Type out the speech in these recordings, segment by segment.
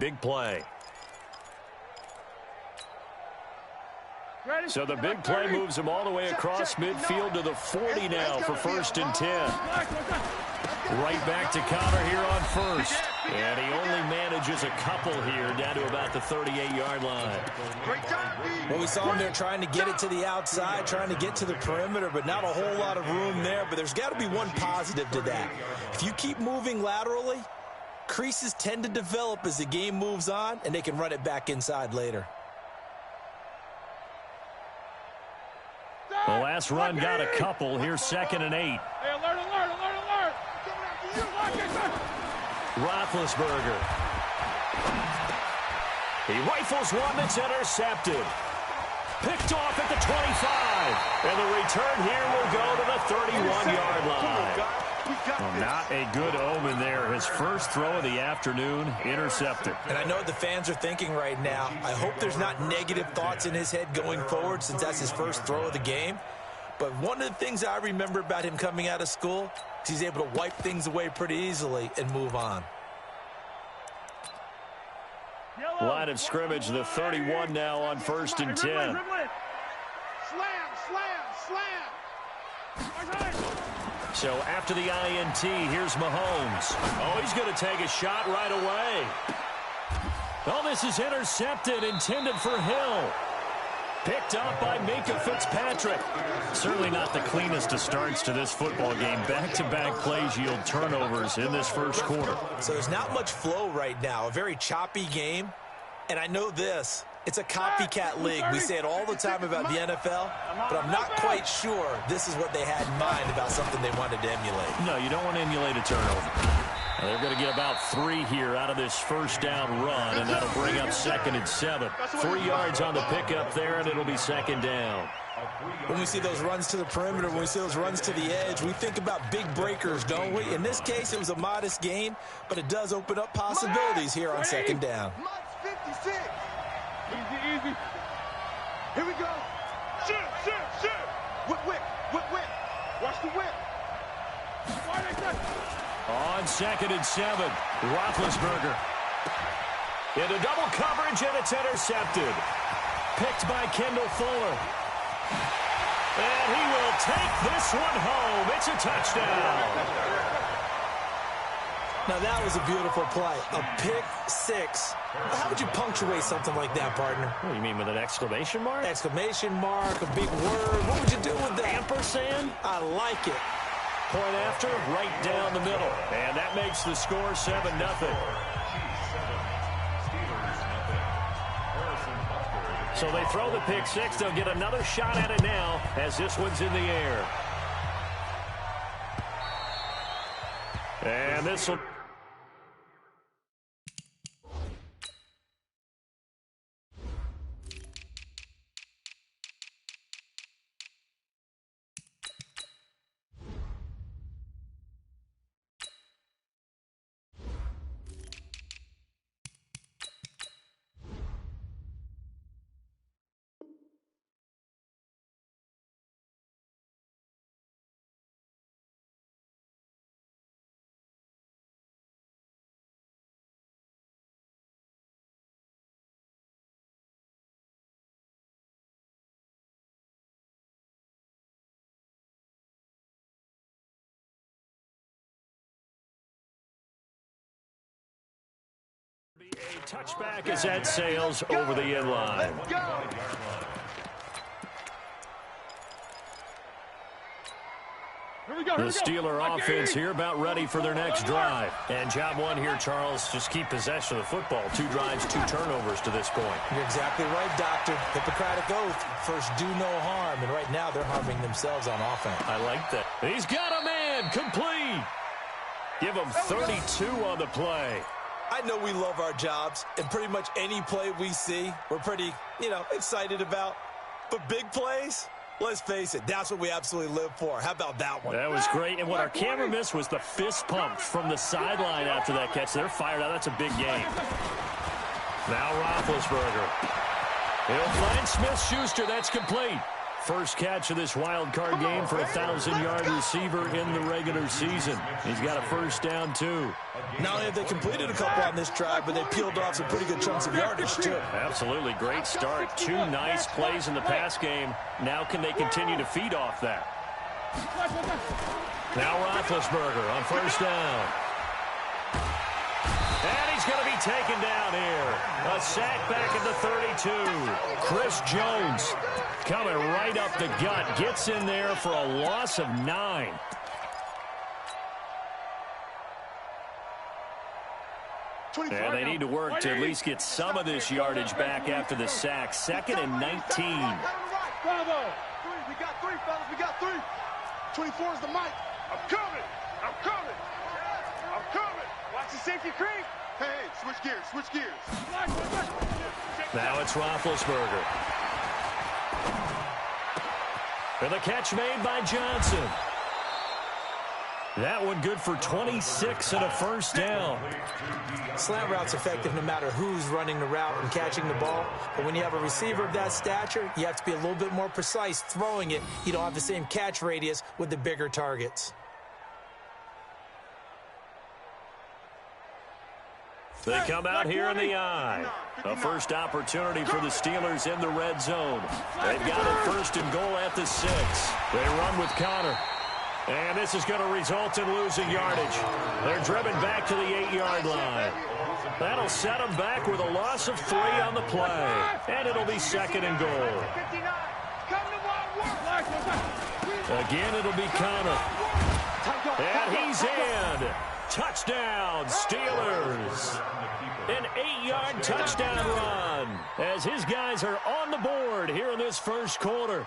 Big play. So the big play moves him all the way across midfield to the 40 now for 1st and 10. Right back to counter here on first. And he only manages a couple here down to about the 38-yard line. Well, we saw him there trying to get it to the outside, trying to get to the perimeter, but not a whole lot of room there. But there's got to be one positive to that. If you keep moving laterally, creases tend to develop as the game moves on, and they can run it back inside later. The last run got a couple. Here's 2nd and 8. Hey, alert, alert, alert, alert. Roethlisberger. He rifles one that's intercepted. Picked off at the 25. And the return here will go to the 31-yard line. Well, not a good omen there. His first throw of the afternoon, intercepted. And I know what the fans are thinking right now. I hope there's not negative thoughts in his head going forward since that's his first throw of the game. But one of the things I remember about him coming out of school is he's able to wipe things away pretty easily and move on. Line of scrimmage, the 31 now on 1st and 10. Slam, slam, slam. So after the INT, here's Mahomes. Oh, he's going to take a shot right away. Oh, this is intercepted, intended for Hill. Picked up by Minka Fitzpatrick. Certainly not the cleanest of starts to this football game. Back-to-back plays yield turnovers in this first quarter. So there's not much flow right now. A very choppy game. And I know this. It's a copycat league. We say it all the time about the NFL, but I'm not quite sure this is what they had in mind about something they wanted to emulate. No, you don't want to emulate a turnover. Now they're going to get about 3 here out of this first down run, and that'll bring up 2nd and 7. 3 yards on the pickup there, and it'll be 2nd down. When we see those runs to the perimeter, when we see those runs to the edge, we think about big breakers, don't we? In this case, it was a modest gain, but it does open up possibilities here on 2nd down. 56. Easy, easy. Here we go. Shoot, shoot, shoot. Whip, whip, whip, whip. Watch the whip. On 2nd and 7, Roethlisberger. Into double coverage, and it's intercepted. Picked by Kendall Fuller. And he will take this one home. It's a touchdown. Now, that was a beautiful play. A pick six. How would you punctuate something like that, partner? What do you mean, with an exclamation mark? Exclamation mark, a big word. What would you do with that? Ampersand? I like it. Point after, right down the middle. And that makes the score 7-0. So they throw the pick six. They'll get another shot at it now as this one's in the air. And this will... A touchback as that sails over the end line. The Steeler offense here about ready for their next drive. And job one here, Charles, just keep possession of the football. 2 drives, 2 turnovers to this point. You're exactly right, Doctor. Hippocratic oath. First, do no harm. And right now, they're harming themselves on offense. I like that. He's got a man. Complete. Give him 32 on the play. I know we love our jobs, and pretty much any play we see, we're pretty, excited about. But big plays, let's face it, that's what we absolutely live for. How about that one? That was great. And what our camera missed was the fist pump from the sideline after that catch. They're fired out. That's a big game. Now Roethlisberger. He'll find Smith-Schuster. That's complete. First catch of this wild card game for a 1,000-yard receiver in the regular season. He's got a first down, too. Not only have they completed a couple on this drive, but they peeled off some pretty good chunks of yardage, too. Absolutely. Great start. 2 nice plays in the pass game. Now can they continue to feed off that? Now Roethlisberger on first down. And he's going to be taken down here. A sack back at the 32. Chris Jones coming right up the gut. Gets in there for a loss of 9. And they need to work to at least get some of this yardage back after the sack. 2nd and 19. Bravo. We got 3, fellas. We got 3. 24 is the mic. I'm coming. I'm coming. I'm coming. Watch the safety creep. Hey, switch gears. Switch gears. Now it's Roethlisberger. And the catch made by Johnson. That one good for 26 and a first down. Slant route's effective no matter who's running the route and catching the ball. But when you have a receiver of that stature, you have to be a little bit more precise throwing it. You don't have the same catch radius with the bigger targets. They come out here in the eye. A first opportunity for the Steelers in the red zone. They've got it 1st and goal at the 6. They run with Connor. And this is going to result in losing yardage. They're driven back to the 8-yard line. That'll set them back with a loss of 3 on the play. And it'll be 2nd and goal. Again, it'll be Connor. And he's in. Touchdown, Steelers. An 8-yard touchdown run as his guys are on the board here in this first quarter.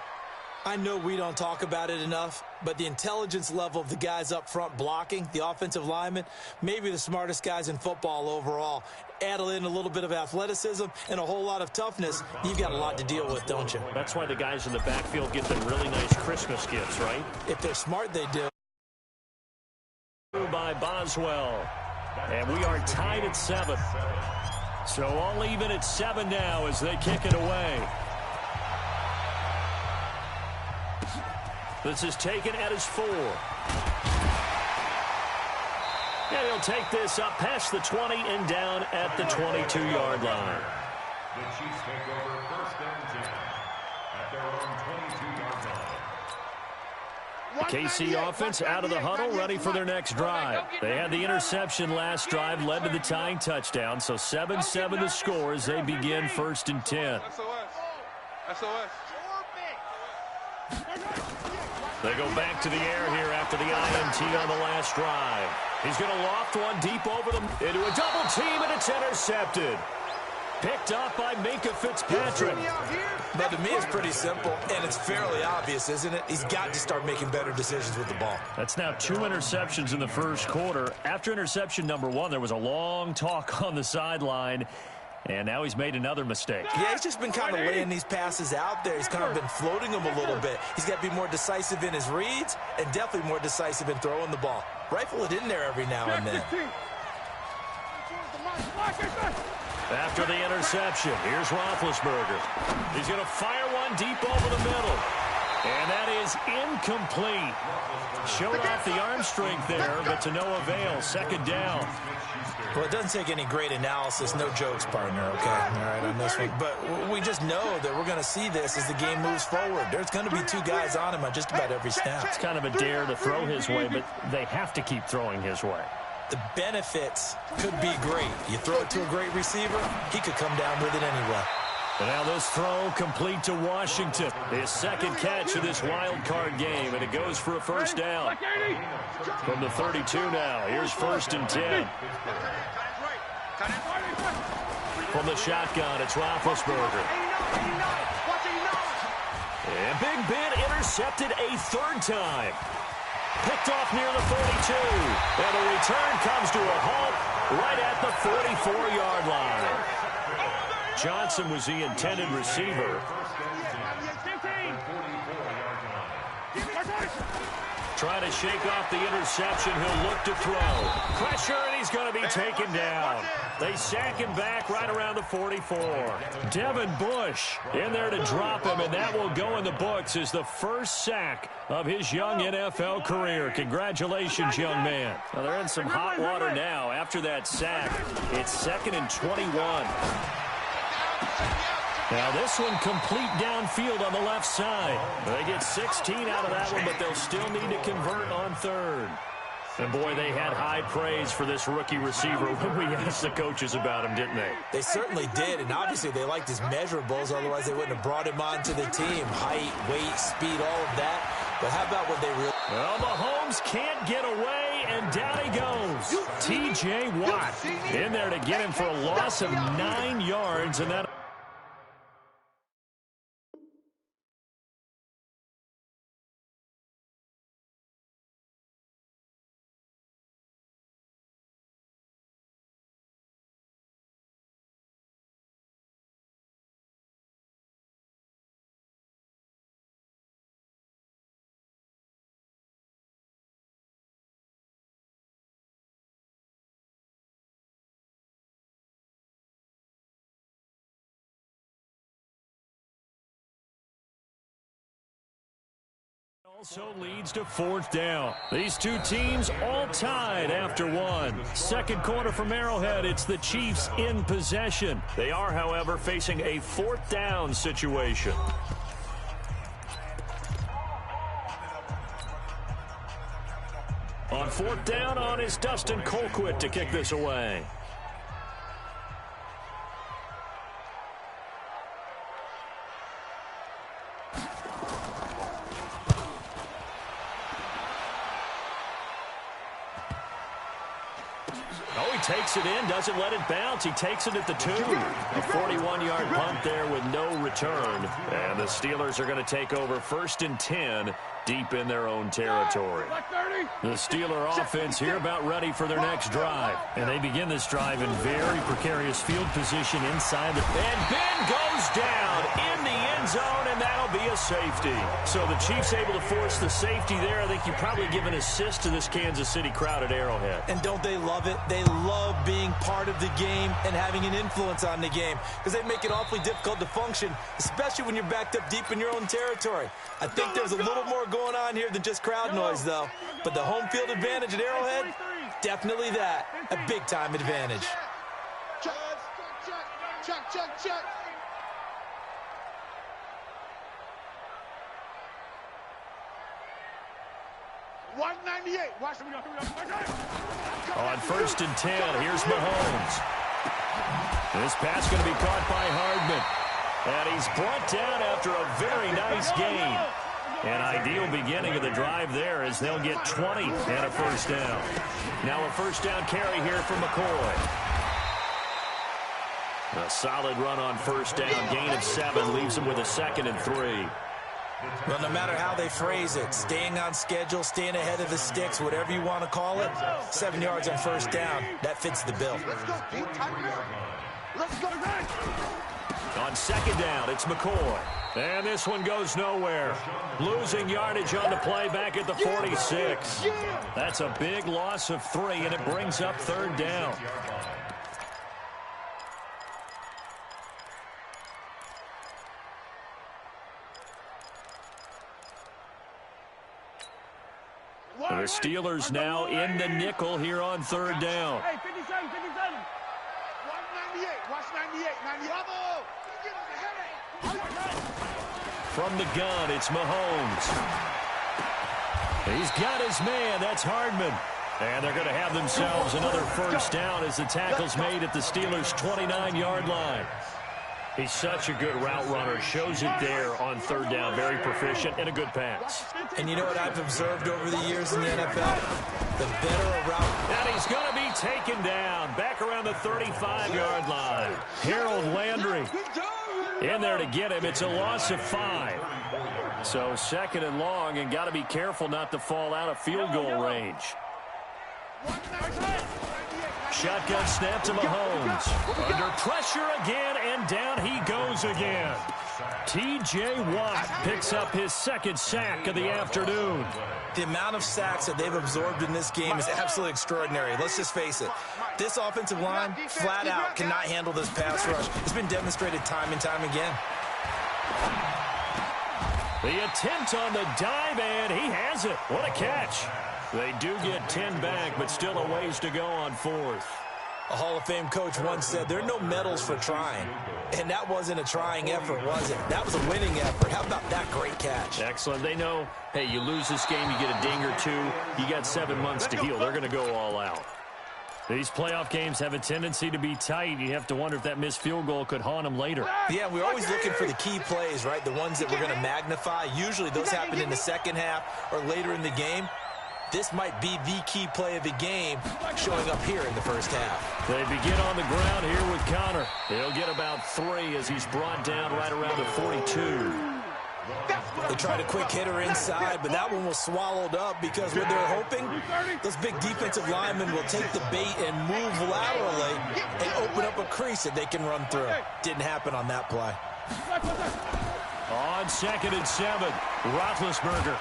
I know we don't talk about it enough, but the intelligence level of the guys up front blocking, the offensive linemen, maybe the smartest guys in football overall. Add in a little bit of athleticism and a whole lot of toughness, you've got a lot to deal with, don't you? That's why the guys in the backfield get them really nice Christmas gifts, right? If they're smart, they do. By Boswell. And we are tied at 7. So all even at 7 now as they kick it away. This is taken at his 4. And he'll take this up past the 20 and down at the 22-yard line. The Chiefs take over 1st and 10 at their own 22-yard line. KC offense out of the huddle, ready for their next drive. They had the interception last drive, led to the tying touchdown, so 7-7 the score as they begin 1st and 10. SOS. They go back to the air here after the INT on the last drive. He's going to loft one deep over them into a double team, and it's intercepted. Picked up by Minkah Fitzpatrick. But to me, it's pretty simple, and it's fairly obvious, isn't it? He's got to start making better decisions with the ball. That's now 2 interceptions in the first quarter. After interception number 1, there was a long talk on the sideline, and now he's made another mistake. Yeah, he's just been kind of laying these passes out there. He's kind of been floating them a little bit. He's got to be more decisive in his reads and definitely more decisive in throwing the ball. Rifle it in there every now and then. After the interception, here's Roethlisberger. He's going to fire one deep over the middle. And that is incomplete. Showed off the arm strength there, but to no avail. 2nd down. Well, it doesn't take any great analysis. No jokes, partner, okay? All right, on this one. But we just know that we're going to see this as the game moves forward. There's going to be 2 guys on him on just about every snap. It's kind of a dare to throw his way, but they have to keep throwing his way. The benefits could be great. You throw it to a great receiver, he could come down with it anyway. And now this throw complete to Washington. His 2nd catch of this wild card game, and it goes for a first down. From the 32 now, here's 1st and 10. From the shotgun, it's Roethlisberger. And Big Ben intercepted a 3rd time. Picked off near the 42. And the return comes to a halt right at the 44-yard line. Johnson was the intended receiver. Trying to shake off the interception. He'll look to throw. Pressure, and he's going to be taken down. They sack him back right around the 44. Devin Bush in there to drop him, and that will go in the books as the first sack of his young NFL career. Congratulations, young man. Well, they're in some hot water now. After that sack, it's 2nd and 21. Now this one complete downfield on the left side. They get 16 out of that one, but they'll still need to convert on 3rd. And, boy, they had high praise for this rookie receiver when we asked the coaches about him, didn't they? They certainly did, and obviously they liked his measurables. Otherwise, they wouldn't have brought him onto the team. Height, weight, speed, all of that. But how about what they really... Well, Mahomes can't get away, and down he goes. T.J. Watt in there to get him for a loss of 9 yards, and that... Also leads to 4th down. These two teams all tied after one. Second quarter from Arrowhead, it's the Chiefs in possession. They are, however, facing a 4th down situation. On 4th down on is Dustin Colquitt to kick this away. Takes it in, doesn't let it bounce. He takes it at the 2. A 41-yard punt there with no return. And the Steelers are going to take over 1st and 10 deep in their own territory. The Steeler offense here about ready for their next drive. And they begin this drive in very precarious field position inside the... And Ben goes down in the end zone, and that'll be a safety. So the Chiefs able to force the safety there. I think you probably give an assist to this Kansas City crowd at Arrowhead. And don't they love it? They love being part of the game and having an influence on the game because they make it awfully difficult to function, especially when you're backed up deep in your own territory. I think there's a little more going on here than just crowd noise, though. But the home field advantage at Arrowhead, definitely that. A big-time advantage. Check, check, check, check. $198. Watch them. On 1st and 10, here's Mahomes. This pass going to be caught by Hardman. And he's brought down after a very nice gain. An ideal beginning of the drive there as they'll get 20 and a 1st down. Now a 1st down carry here from McCoy. A solid run on 1st down. Gain of 7 leaves him with a 2nd and 3. Well, no matter how they phrase it, staying on schedule, staying ahead of the sticks, whatever you want to call it, 7 yards on 1st down, that fits the bill. Let's go, Pete. Let's go. On 2nd down, it's McCoy. And this one goes nowhere. Losing yardage on the play back at the 46. That's a big loss of 3, and it brings up 3rd down. The Steelers now in the nickel here on 3rd down. Hey, 57, 57. 198. Watch 98. 98. From the gun, it's Mahomes. He's got his man. That's Hardman. And they're going to have themselves another 1st down as the tackle's made at the Steelers' 29-yard line. He's such a good route runner. Shows it there on 3rd down. Very proficient and a good pass. And you know what I've observed over the years in the NFL? The better a route... And he's going to be taken down back around the 35-yard line. Harold Landry in there to get him. It's a loss of 5. So 2nd and long, and got to be careful not to fall out of field goal range. Shotgun snap to Mahomes. Under pressure again, and down he goes again. T.J. Watt picks up his second sack of the afternoon. The amount of sacks that they've absorbed in this game is absolutely extraordinary. Let's just face it. This offensive line, flat out, cannot handle this pass rush. It's been demonstrated time and time again. The attempt on the dive, and he has it. What a catch. They do get 10 back, but still a ways to go on fourth. A Hall of Fame coach once said, there are no medals for trying. And that wasn't a trying effort, was it? That was a winning effort. How about that great catch? Excellent. They know, hey, you lose this game, you get a ding or two. You got 7 months to heal. They're going to go all out. These playoff games have a tendency to be tight. You have to wonder if that missed field goal could haunt them later. Yeah, we're always looking for the key plays, right? The ones that we're going to magnify. Usually those happen in the second half or later in the game. This might be the key play of the game showing up here in the first half. They begin on the ground here with Connor. He'll get about 3 as he's brought down right around the 42. They tried a quick hitter inside, but that one was swallowed up because what they're hoping, those big defensive linemen will take the bait and move laterally and open up a crease that they can run through. Didn't happen on that play. On 2nd and 7, Roethlisberger.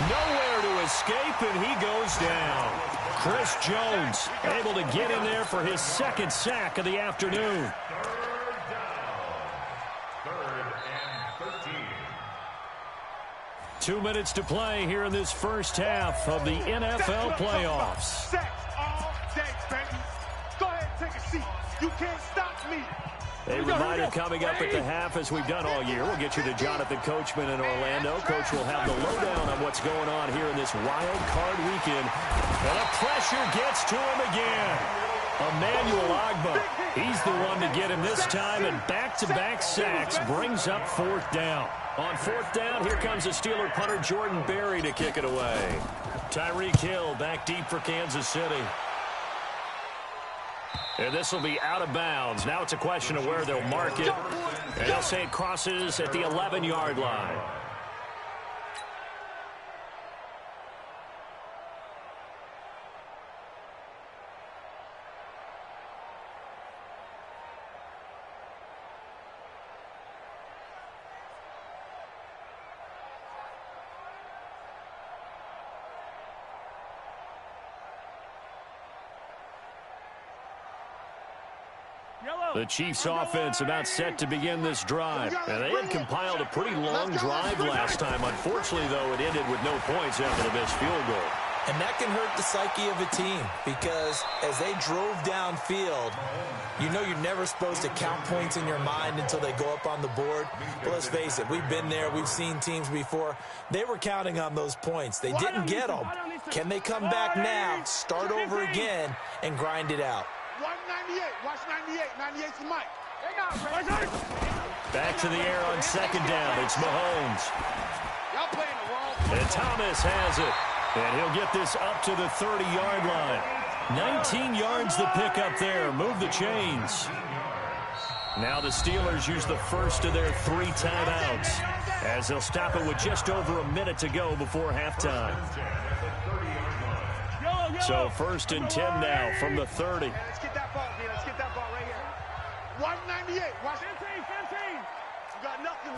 Nowhere to escape, and he goes down. Chris Jones able to get in there for his second sack of the afternoon. Third and 13. 2 minutes to play here in this first half of the NFL playoffs. Sacks all day, baby. Go ahead and take a seat. You can't stop me. A reminder coming up at the half, as we've done all year. We'll get you to Jonathan Coachman in Orlando. Coach will have the lowdown on what's going on here in this wild card weekend. And the pressure gets to him again. Emmanuel Ogbah, he's the one to get him this time, and back-to-back sacks brings up 4th down. On 4th down, here comes the Steeler punter Jordan Berry to kick it away. Tyreek Hill back deep for Kansas City. And this will be out of bounds. Now it's a question of where they'll mark it. And they'll say it crosses at the 11-yard line. The Chiefs offense about set to begin this drive. And they had compiled a pretty long drive last time. Unfortunately, though, it ended with no points after the missed field goal. And that can hurt the psyche of a team because as they drove downfield, you know you're never supposed to count points in your mind until they go up on the board. But let's face it, we've been there. We've seen teams before. They were counting on those points. They didn't get them. Can they come back now, start over again, and grind it out? 198. Watch 98. 98's the mic. Back to the air on 2nd down. It's Mahomes. Y'all playing the wrong. And Thomas has it. And he'll get this up to the 30-yard line. 19 yards the pick up there. Move the chains. Now the Steelers use the first of their 3 timeouts as they'll stop it with just over a minute to go before halftime. So 1st and 10 now from the 30. Let's get that ball, man. Let's get that ball right here. 198. Watch 15. You got nothing.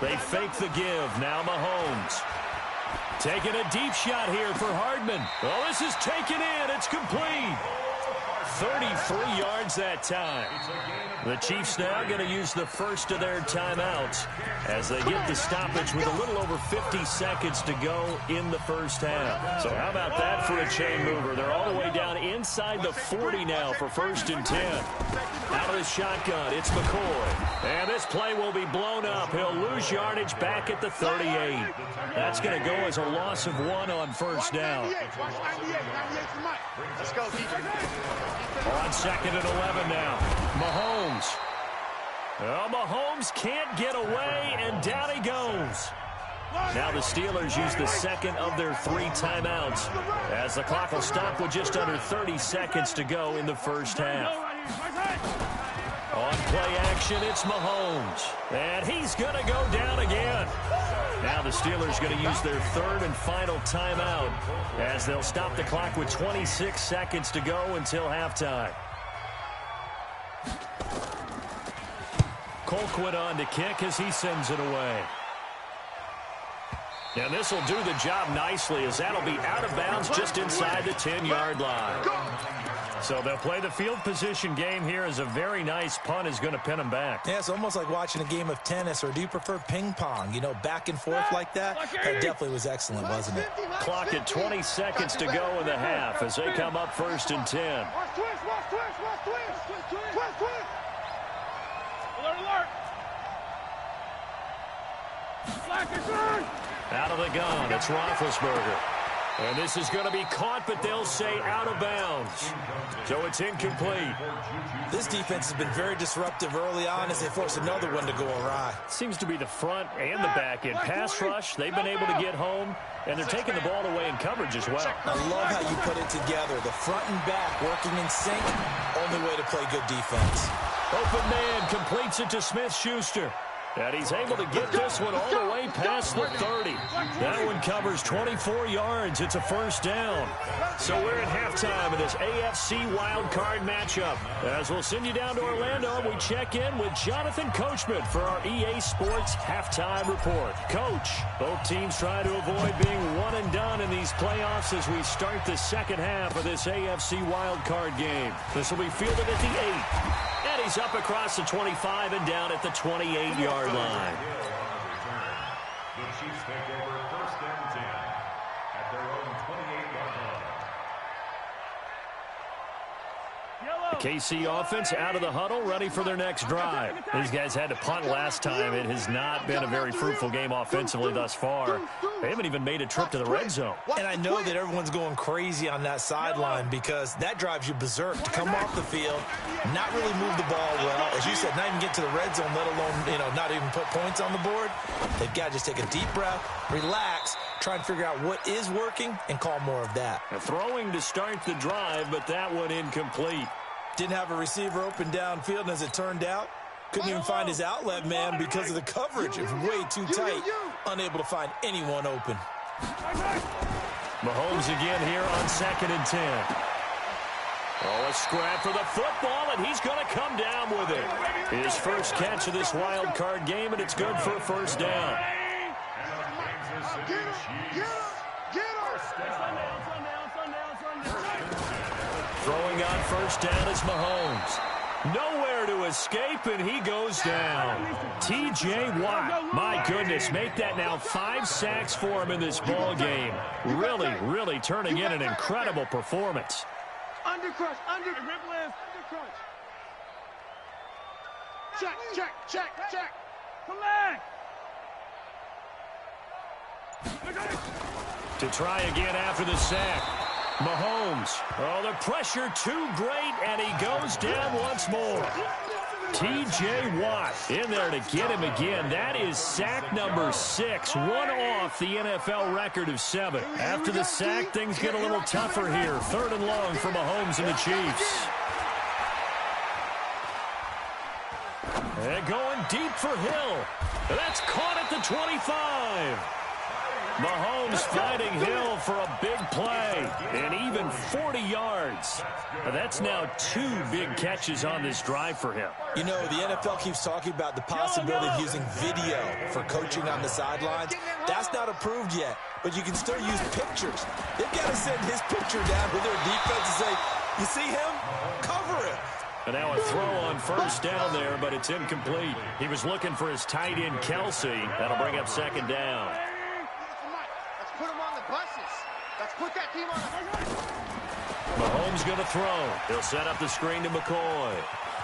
They fake the give. Now Mahomes. Taking a deep shot here for Hardman. Oh, this is taken in. It's complete. 33 yards that time. The Chiefs now going to use the first of their timeouts as they get the stoppage with a little over 50 seconds to go in the first half. So how about that for a chain mover? They're all the way down inside the 40 now for 1st and 10. Out of the shotgun, it's McCoy. And this play will be blown up. He'll lose yardage back at the 38. That's going to go as a loss of 1 on 1st down. Watch 98. 98's the mic. Let's go, DJ. On 2nd and 11 now. Mahomes. Well, Mahomes can't get away, and down he goes. Now the Steelers use the second of their 3 timeouts as the clock will stop with just under 30 seconds to go in the first half. On play action, it's Mahomes. And he's going to go down again. Now the Steelers going to use their 3rd and final timeout as they'll stop the clock with 26 seconds to go until halftime. Colquitt on to kick as he sends it away. And this will do the job nicely as that'll be out of bounds just inside the 10-yard line. So they'll play the field position game here as a very nice punt is going to pin them back. Yeah, it's almost like watching a game of tennis, or do you prefer ping pong? You know, back and forth like that? That definitely was excellent, wasn't it? Clock at 20 seconds to go in the half as they come up 1st and 10. Alert! Out of the gun, it's Roethlisberger. And this is going to be caught, but they'll say out of bounds. So it's incomplete. This defense has been very disruptive early on as they force another one to go awry. Seems to be the front and the back end. Pass rush, they've been able to get home, and they're taking the ball away in coverage as well. I love how you put it together. The front and back working in sync. Only way to play good defense. Open man completes it to Smith-Schuster. And he's able to get this one all the way past the 30. That one covers 24 yards. It's a first down. So we're at halftime of this AFC wildcard matchup. As we'll send you down to Orlando, we check in with Jonathan Coachman for our EA Sports Halftime Report. Coach, both teams try to avoid being one and done in these playoffs as we start the second half of this AFC wildcard game. This will be fielded at the 8. And he's up across the 25 and down at the 28-yard line. The Chiefs take over 1st and 10 at their own 28-yard line. The KC offense out of the huddle, ready for their next drive. These guys had to punt last time. It has not been a very fruitful game offensively thus far. They haven't even made a trip to the red zone. And I know that everyone's going crazy on that sideline because that drives you berserk to come off the field, not really move the ball well. As you said, not even get to the red zone, let alone, not even put points on the board. They've got to just take a deep breath, relax, try and figure out what is working, and call more of that. Throwing to start the drive, but that one incomplete. Didn't have a receiver open downfield, and as it turned out, couldn't even find his outlet man because of the coverage. It was way too tight, unable to find anyone open. Mahomes again here on 2nd and 10. Oh, a scrap for the football, and he's going to come down with it. His first catch of this wild card game, and it's good for a first down. Throwing on first down is Mahomes. Nowhere to escape, and he goes down. T.J. Watt, my goodness, make that now 5 sacks for him in this ball game. Really turning in an incredible performance. Undercrush. Check. Come back. To try again after the sack. Mahomes. Oh, the pressure too great, and he goes down once more. T.J. Watt in there to get him again. That is sack number 6, one off the NFL record of 7. After the sack, things get a little tougher here. 3rd and long for Mahomes and the Chiefs. And going deep for Hill. That's caught at the 25. Mahomes finding Hill for a big play, and even 40 yards. That's now 2 big catches on this drive for him. You know, the NFL keeps talking about the possibility of using video for coaching on the sidelines. That's not approved yet, but you can still use pictures. They've got to send his picture down to their defense and say, you see him? Cover it. And now a throw on first down there, but it's incomplete. He was looking for his tight end, Kelsey. That'll bring up 2nd down. Put him on the buses. Let's put that team on the... Mahomes going to throw. He'll set up the screen to McCoy.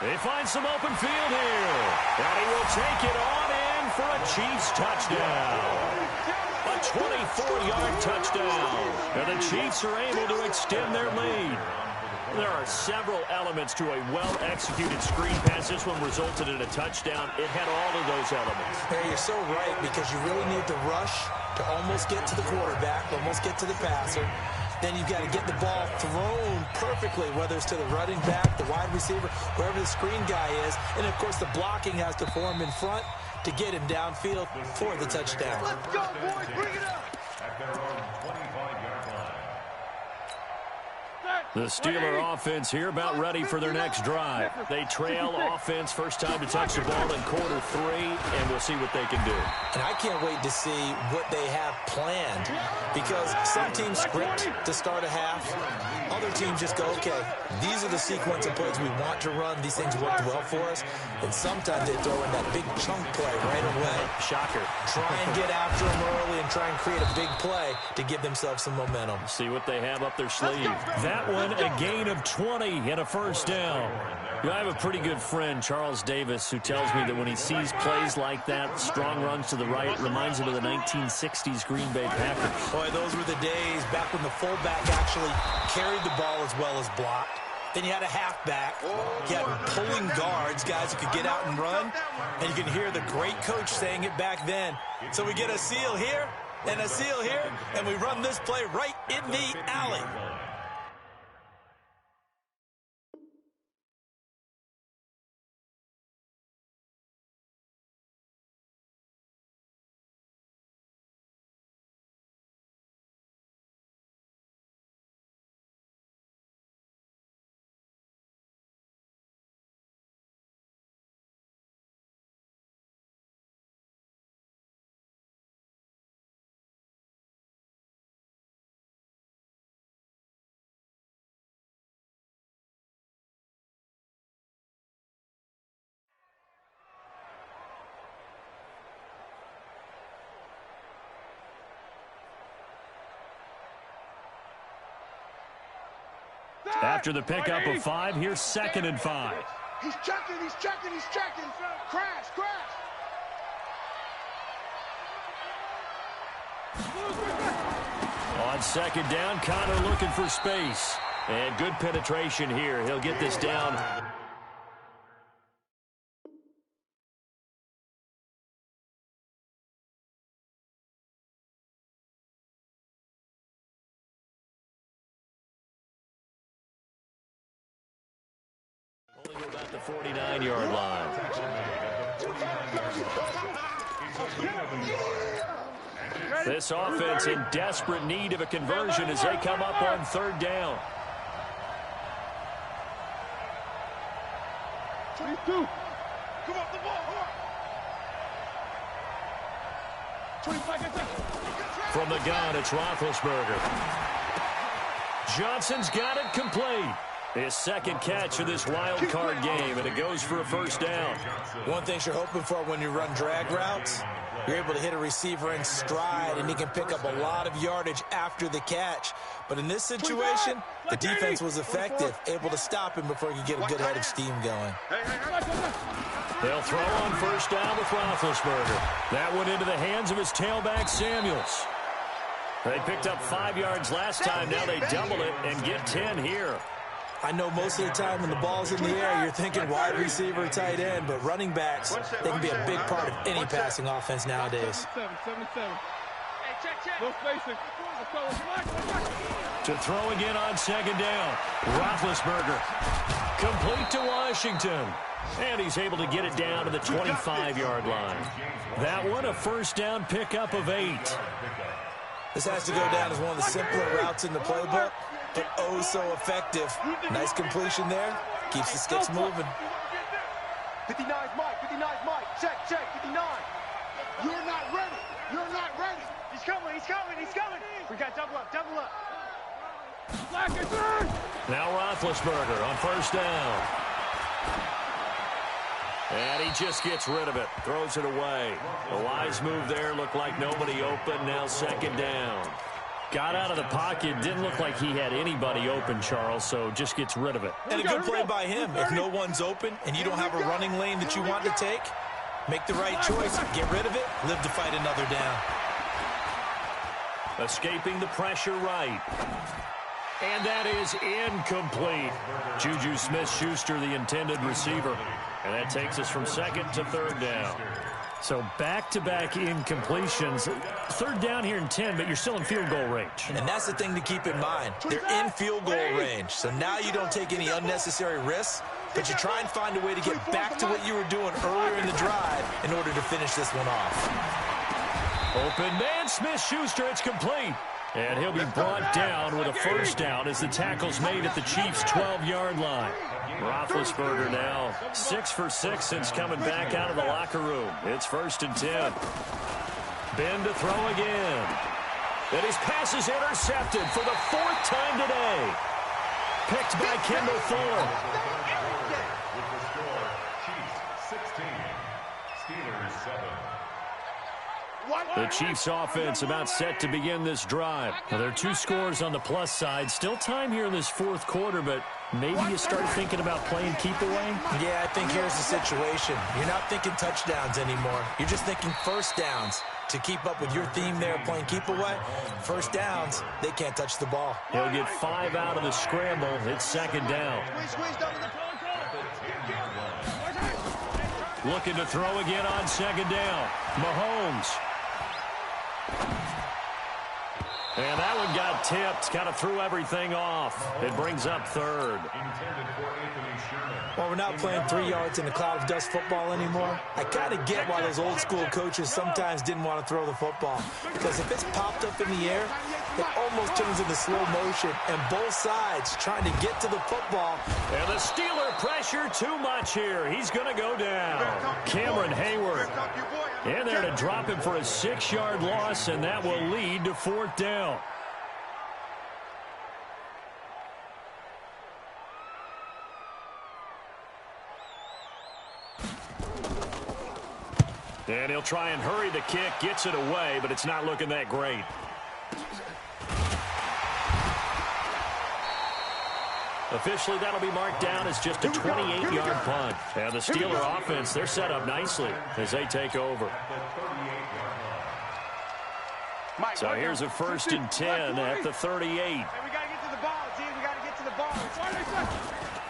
They find some open field here. And he will take it on in for a Chiefs touchdown. A 24-yard touchdown. And the Chiefs are able to extend their lead. There are several elements to a well-executed screen pass. This one resulted in a touchdown. It had all of those elements. Harry, you're so right, because you really need the rush to almost get to the quarterback, almost get to the passer. Then you've got to get the ball thrown perfectly, whether it's to the running back, the wide receiver, wherever the screen guy is. And, of course, the blocking has to form in front to get him downfield for the touchdown. Let's go, boys. Bring it up. At their own 25-yard line. The Steeler offense here about ready for their next drive. They trail offense, first time to touch the ball in quarter 3, and we'll see what they can do. And I can't wait to see what they have planned, because some teams script to start a half. Other teams just go, okay, these are the sequence of plays we want to run. These things worked well for us. And sometimes they throw in that big chunk play right away. Shocker. Try and get after them early and try and create a big play to give themselves some momentum. See what they have up their sleeve. That one, a gain of 20 and a first down. You know, I have a pretty good friend, Charles Davis, who tells me that when he sees plays like that, strong runs to the right, it reminds him of the 1960s Green Bay Packers. Boy, those were the days back when the fullback actually carried the ball as well as blocked. Then you had a halfback. You had pulling guards, guys who could get out and run. And you can hear the great coach saying it back then. So we get a seal here and a seal here, and we run this play right in the alley. After the pickup of 5, here's 2nd and 5. He's checking, he's checking, he's checking. Crash, crash. On 2nd down, Connor looking for space. And good penetration here. He'll get this down. Only to about the 49-yard line. This offense in desperate need of a conversion as they come up on 3rd down. 22. Come off the ball. 25. From the gun, it's Roethlisberger. Johnson's got it complete. His 2nd catch of this wild card game, and it goes for a first down. One thing you're hoping for when you run drag routes, you're able to hit a receiver in stride, and he can pick up a lot of yardage after the catch. But in this situation, the defense was effective, able to stop him before he could get a good head of steam going. They'll throw on first down with Roethlisberger. That went into the hands of his tailback, Samuels. They picked up 5 yards last time. Now they double it and get 10 here. I know most of the time when the ball's in the air, you're thinking wide receiver, tight end, but running backs, they can be a big part of any passing offense nowadays. 77. No spacing. To throw again on 2nd down. Roethlisberger complete to Washington. And he's able to get it down to the 25-yard line. That one, a first down pickup of 8. This has to go down as one of the simpler routes in the playbook, but oh so effective. Nice completion there. Keeps the sticks moving. 59's Mike. 59's Mike. Check. 59. You're not ready. You're not ready. He's coming. We got double up. Now Roethlisberger on first down. And he just gets rid of it. Throws it away. A wise move there. Looked like nobody open. Now 2nd down. Got out of the pocket. Didn't look like he had anybody open, Charles, so just gets rid of it. And a good play by him. If no one's open and you don't have a running lane that you want to take, make the right choice. Get rid of it. Live to fight another down. Escaping the pressure right. And that is incomplete. Juju Smith-Schuster, the intended receiver. And that takes us from 2nd to 3rd down. So back-to-back incompletions. 3rd down here in 10, but you're still in field goal range. And that's the thing to keep in mind. They're in field goal range. So now you don't take any unnecessary risks, but you try and find a way to get back to what you were doing earlier in the drive in order to finish this one off. Open man, Smith-Schuster, it's complete. And he'll be brought down with a first down as the tackle's made at the Chiefs' 12-yard line. Roethlisberger now 6 for 6 since coming back out of the locker room. It's 1st and 10. Ben to throw again. And his pass is intercepted for the 4th time today. Picked by Kendall Fuller. With the score, Chiefs 16, Steelers 7. The Chiefs offense about set to begin this drive. Now, there are 2 scores on the plus side. Still time here in this 4th quarter, but maybe you start thinking about playing keep away? Yeah, I think here's the situation. You're not thinking touchdowns anymore. You're just thinking first downs. To keep up with your theme there, playing keep away, first downs, they can't touch the ball. He'll get 5 out of the scramble. It's 2nd down. Looking to throw again on 2nd down. Mahomes. And that one got tipped. Kind of threw everything off. It brings up 3rd. Well, we're not playing 3 yards in a cloud of dust football anymore. I kind of get why those old school coaches sometimes didn't want to throw the football. Because if it's popped up in the air, it almost turns into slow motion. And both sides trying to get to the football. And the Steeler pressure too much here. He's going to go down. Cameron Hayward in there to drop him for a 6-yard loss, and that will lead to 4th down. And he'll try and hurry the kick, gets it away, but it's not looking that great. Officially, that'll be marked down as just a 28-yard punt. And the Steeler offense, they're set up nicely as they take over. So here's a 1st and 10 at the 38. We got to get to the ball, team. We got to get to the ball.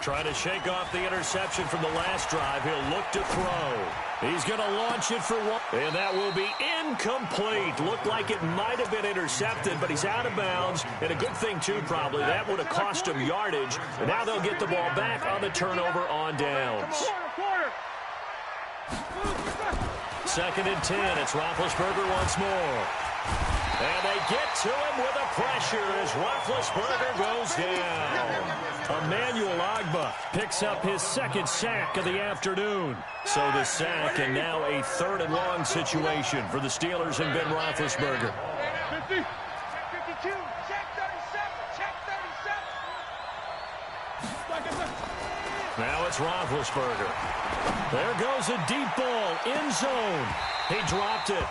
Trying to shake off the interception from the last drive. He'll look to throw. He's going to launch it for 1. And that will be incomplete. Looked like it might have been intercepted, but he's out of bounds. And a good thing, too, probably. That would have cost him yardage. And now they'll get the ball back on the turnover on downs. 2nd and 10. It's Roethlisberger once more. And they get to him with a pressure as Roethlisberger goes down. Emmanuel Ogbah picks up his 2nd sack of the afternoon. So the sack, and now a 3rd and long situation for the Steelers and Ben Roethlisberger. 52, check 37, check 37. Now it's Roethlisberger. There goes a deep ball, end zone. He dropped it.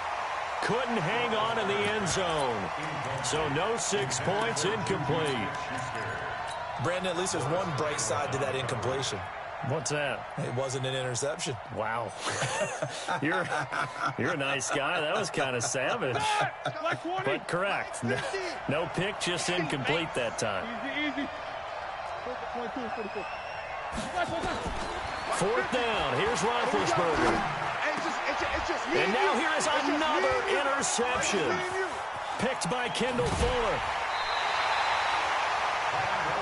Couldn't hang on in the end zone. So no 6 points, incomplete. Brandon, at least there's one bright side to that incompletion. What's that? It wasn't an interception. Wow. You're a nice guy. That was kind of savage. But correct. No pick, just incomplete that time. Easy. 4th down. Here's Roethlisberger. And now here is another interception. Picked by Kendall Fuller.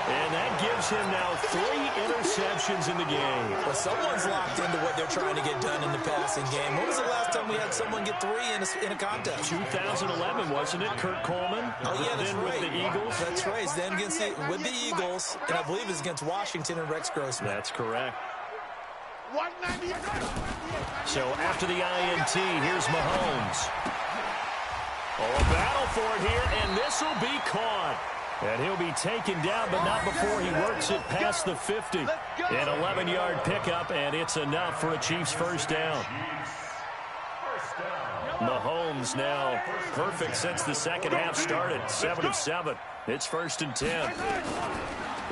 And that gives him now 3 interceptions in the game. Well, someone's locked into what they're trying to get done in the passing game. When was the last time we had someone get 3 in a contest? 2011, wasn't it? Kurt Coleman? Oh, yeah, that's then right. With the Eagles? That's right. Then with the Eagles, and I believe it's against Washington and Rex Grossman. That's correct. So after the INT, here's Mahomes. Oh, a battle for it here, and this will be caught. And he'll be taken down, but not before he works it past the 50. An 11-yard pickup, and it's enough for a Chiefs first down. Mahomes now perfect since the second half started. 7 of 7. It's 1st and 10.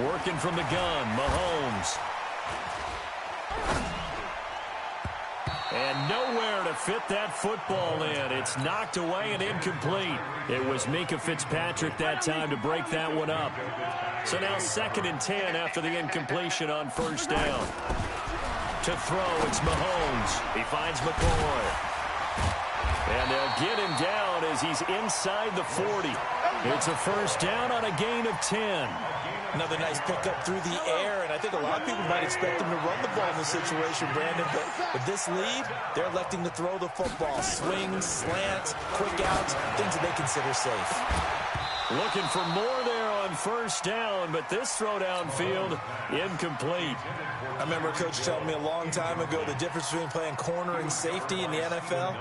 Working from the gun, Mahomes. And nowhere to fit that football in. It's knocked away and incomplete. It was Minkah Fitzpatrick that time to break that one up. So now 2nd and 10 after the incompletion on 1st down. To throw, it's Mahomes. He finds McCoy. And they'll get him down as he's inside the 40. It's a 1st down on a gain of 10. Another nice pickup through the air, and I think a lot of people might expect him to run the ball in this situation, Brandon, but with this lead, they're electing to throw the football. Swings, slants, quick outs, things that they consider safe. Looking for more there on first down, but this throw downfield incomplete. I remember Coach telling me a long time ago the difference between playing corner and safety in the NFL.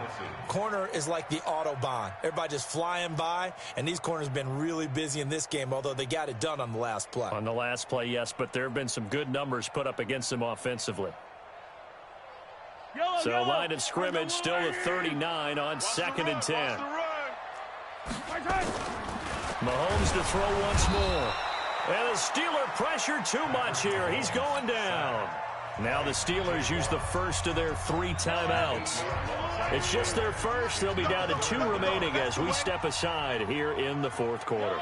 Corner is like the Autobahn. Everybody just flying by, and these corners have been really busy in this game, although they got it done on the last play. On the last play, yes, but there have been some good numbers put up against them offensively. So line of scrimmage still at 39 on 2nd and 10. Mahomes to throw once more. And the Steeler pressure too much here. He's going down. Now the Steelers use the first of their 3 timeouts. It's just their first. They'll be down to 2 remaining as we step aside here in the 4th quarter.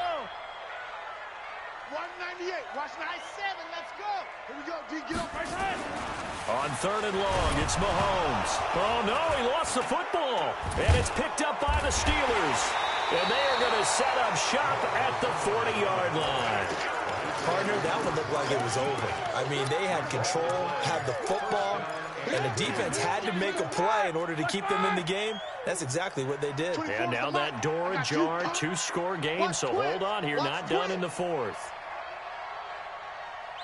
198. Watch 97. Let's go. Here we go. D, get up. Right hand. On 3rd and long, it's Mahomes. Oh, no, he lost the football. And it's picked up by the Steelers. And they are going to set up shop at the 40-yard line. Partner, that one looked like it was over. I mean, they had control, had the football, and the defense had to make a play in order to keep them in the game. That's exactly what they did. And now that door ajar, 2-score game, so hold on here, not done in the 4th.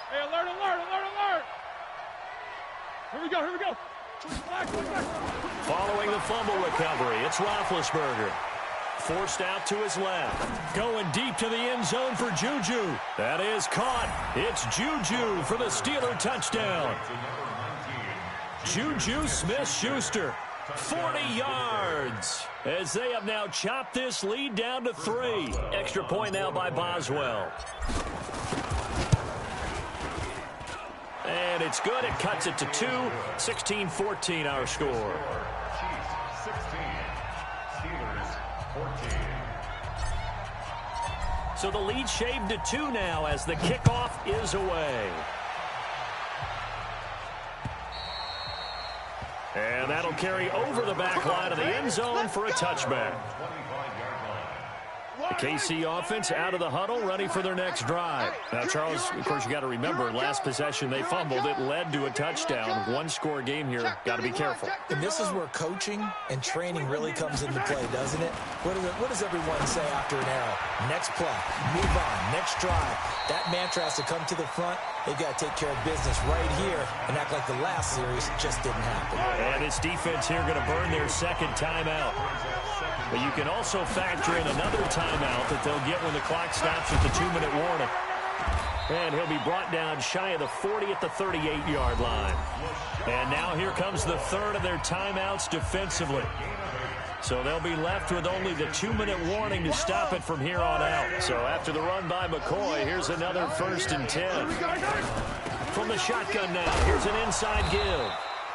Hey, alert, alert, alert, alert. Here we go, here we go. Following the fumble recovery, it's Roethlisberger. Forced out to his left. Going deep to the end zone for Juju. That is caught. It's Juju for the Steeler touchdown. Juju Smith-Schuster, 40 yards. As they have now chopped this lead down to 3. Extra point now by Boswell. And it's good. It cuts it to 2. 16-14 our score. Chiefs 16, Steelers 14. So the lead shaved to 2 now as the kickoff is away. And that'll carry over the back line of the end zone for a touchback. The KC offense out of the huddle, ready for their next drive. Now, Charles, of course, you got to remember, last possession they fumbled. It led to a touchdown. 1-score game here. Got to be careful. And this is where coaching and training really comes into play, doesn't it? What does everyone say after an arrow? Next play, move on, next drive. That mantra has to come to the front. They've got to take care of business right here and act like the last series just didn't happen. And this defense here going to burn their 2nd timeout. But you can also factor in another timeout that they'll get when the clock stops at the 2-minute warning. And he'll be brought down shy of the 40 at the 38-yard line. And now here comes the 3rd of their timeouts defensively. So they'll be left with only the 2-minute warning to stop it from here on out. So after the run by McCoy, here's another 1st and 10. From the shotgun now, here's an inside give.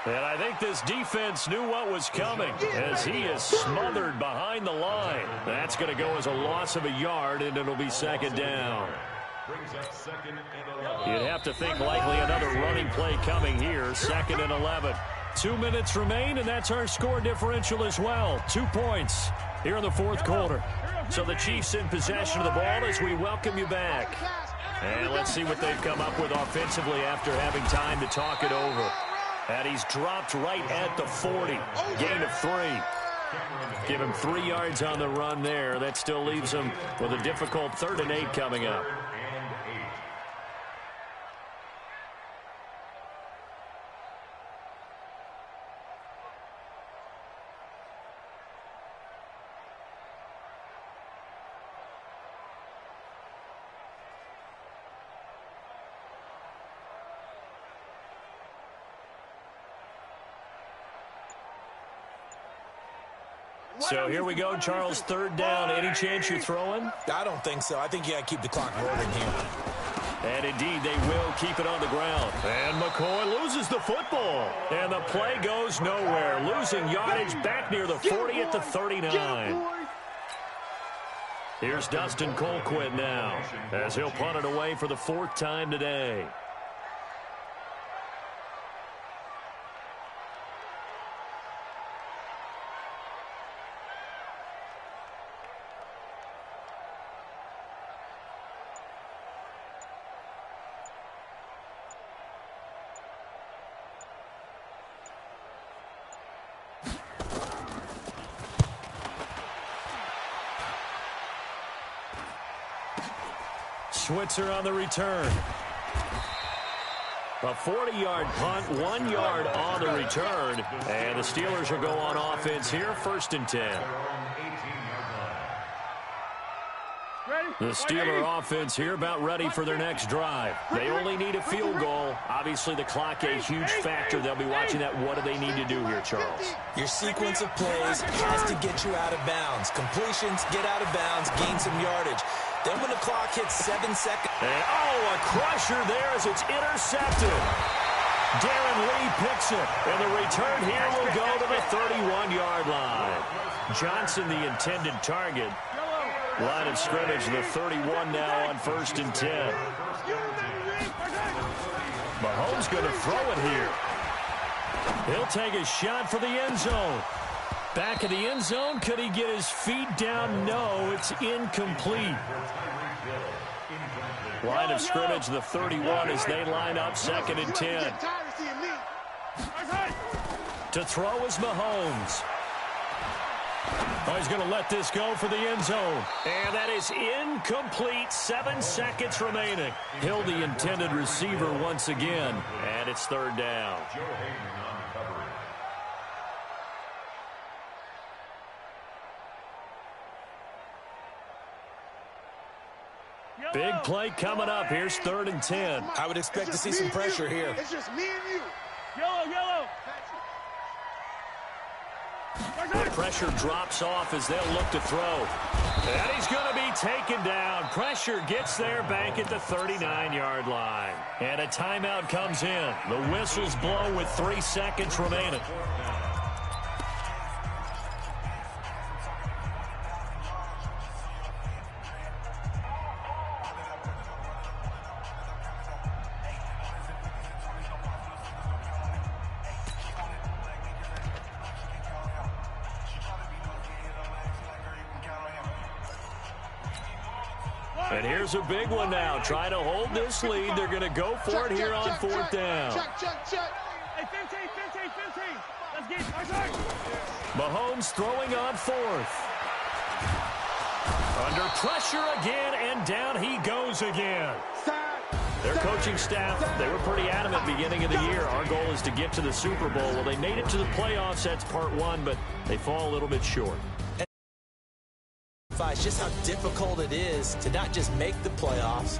And I think this defense knew what was coming as he is smothered behind the line. That's going to go as a loss of a yard, and it'll be 2nd down. You'd have to think likely another running play coming here, 2nd and 11. 2 minutes remain, and that's our score differential as well. 2 points here in the 4th quarter. So the Chiefs in possession of the ball as we welcome you back. And let's see what they've come up with offensively after having time to talk it over. And he's dropped right at the 40. Gain of 3. Give him 3 yards on the run there. That still leaves him with a difficult 3rd and 8 coming up. So here we go, Charles, 3rd down. Any chance you're throwing? I don't think so. I think you got to keep the clock rolling here. And indeed, they will keep it on the ground. And McCoy loses the football. And the play goes nowhere. Losing yardage back near the 40 at the 39. Here's Dustin Colquitt now as he'll punt it away for the 4th time today. Switzer on the return. A 40-yard punt, 1 yard on the return. And the Steelers will go on offense here, 1st and 10. The Steeler offense here about ready for their next drive. They only need a field goal. Obviously, the clock a huge factor. They'll be watching that. What do they need to do here, Charles? Your sequence of plays has to get you out of bounds. Completions, get out of bounds, gain some yardage. Then when the clock hits 7 seconds. And, a crusher there as it's intercepted. Darren Lee picks it. And the return here will go to the 31-yard line. Johnson, the intended target. Line of scrimmage, the 31 now on 1st and 10. Mahomes going to throw it here. He'll take a shot for the end zone. Back of the end zone. Could he get his feet down? No, it's incomplete. Line of scrimmage, the 31 as they line up 2nd and 10. To throw is Mahomes. Oh, he's going to let this go for the end zone. And that is incomplete. 7 seconds remaining. Hill, the intended receiver once again. And it's 3rd down. Big play coming up. Here's 3rd and 10. I would expect to see some pressure here. It's just me and you. Yellow. The pressure drops off as they'll look to throw. And he's going to be taken down. Pressure gets there back at the 39-yard line. And a timeout comes in. The whistles blow with 3 seconds remaining. And here's a big one now. Trying to hold this lead. They're going to go for it here on 4th down. Check. Hey, 15. Let's get it. Mahomes throwing on 4th. Under pressure again, and down he goes again. Their coaching staff, they were pretty adamant beginning of the year. Our goal is to get to the Super Bowl. Well, they made it to the playoffs. That's part 1, but they fall a little bit short. Just how difficult it is to not just make the playoffs,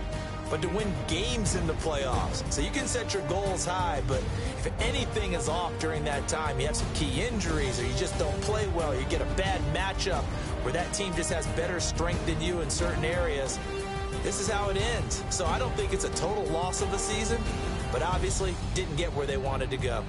but to win games in the playoffs. So you can set your goals high, but if anything is off during that time, you have some key injuries or you just don't play well, you get a bad matchup where that team just has better strength than you in certain areas, this is how it ends. So I don't think it's a total loss of the season, but obviously didn't get where they wanted to go.